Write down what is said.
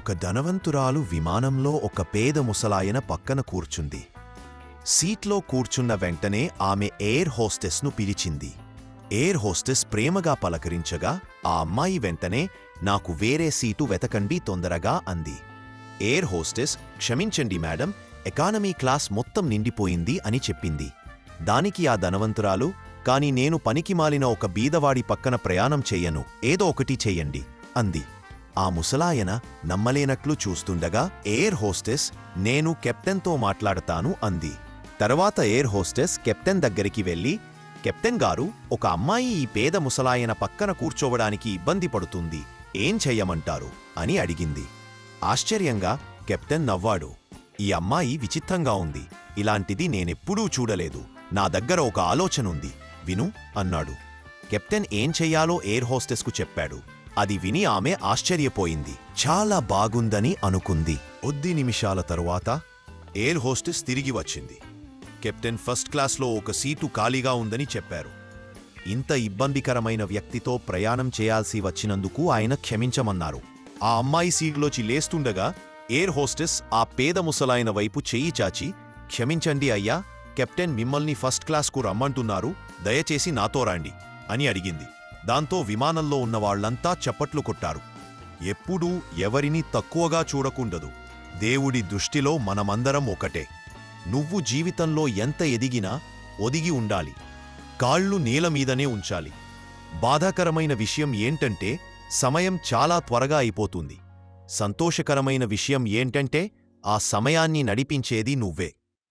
ఒక ధనవంతురాలు విమానంలో ఒక పేద ముసలాయన పక్కన కూర్చుంది. సీట్లో కూర్చున్న వెంటనే ఆమె ఎయిర్ హోస్టెస్ను పిలిచింది. ఎయిర్ హోస్టెస్ ప్రేమగా పలకరించగా ఆ అమ్మాయి వెంటనే నాకు వేరే సీటు వెతకండి తొందరగా అంది. ఎయిర్ హోస్టెస్ క్షమించండి మేడం, ఎకానమీ క్లాస్ మొత్తం నిండిపోయింది అని చెప్పింది. దానికి ఆ ధనవంతురాలు, కాని నేను పనికిమాలిన ఒక బీదవాడి పక్కన ప్రయాణం చెయ్యను, ఏదో ఒకటి చెయ్యండి అంది. ఆ ముసలాయన నమ్మలేనట్లు చూస్తుండగా ఎయిర్ హోస్టెస్ నేను కెప్టెన్తో మాట్లాడతాను అంది. తర్వాత ఎయిర్ హోస్టెస్ కెప్టెన్ దగ్గరికి వెళ్లి, కెప్టెన్ గారు, ఒక అమ్మాయి ఈ పేద ముసలాయన పక్కన కూర్చోవడానికి ఇబ్బంది పడుతుంది, ఏం చెయ్యమంటారు అని అడిగింది. ఆశ్చర్యంగా కెప్టెన్ నవ్వాడు. ఈ అమ్మాయి విచిత్రంగా ఉంది, ఇలాంటిది నేనెప్పుడూ చూడలేదు, నా దగ్గర ఒక ఆలోచనుంది, విను అన్నాడు. కెప్టెన్ ఏం చెయ్యాలో ఎయిర్ హోస్టెస్కు చెప్పాడు. అది విని ఆమె ఆశ్చర్యపోయింది. చాలా బాగుందని అనుకుంది. 10 నిమిషాల తరువాత ఎయిర్ హోస్టెస్ తిరిగి వచ్చింది. కెప్టెన్ ఫస్ట్ క్లాస్లో ఒక సీటు ఖాళీగా ఉందని చెప్పారు. ఇంత ఇబ్బందికరమైన వ్యక్తితో ప్రయాణం చేయాల్సి వచ్చినందుకు ఆయన క్షమించమన్నారు. ఆ అమ్మాయి సీట్లోచి లేస్తుండగా ఎయిర్ హోస్టెస్ ఆ పేద ముసలాయన వైపు చెయ్యి చాచి, క్షమించండి అయ్యా, కెప్టెన్ మిమ్మల్ని ఫస్ట్ క్లాస్కు రమ్మంటున్నారు, దయచేసి నాతో రండి అని అడిగింది. దాంతో విమానంలో ఉన్నవాళ్లంతా చప్పట్లు కొట్టారు. ఎప్పుడూ ఎవరినీ తక్కువగా చూడకుండదు. దేవుడి దృష్టిలో మనమందరం ఒకటే. నువ్వు జీవితంలో ఎంత ఎదిగినా ఒదిగి ఉండాలి. కాళ్ళు నేలమీదనే ఉంచాలి. బాధాకరమైన విషయం ఏంటంటే సమయం చాలా త్వరగా అయిపోతుంది. సంతోషకరమైన విషయం ఏంటంటే ఆ సమయాన్ని నడిపించేది నువ్వే.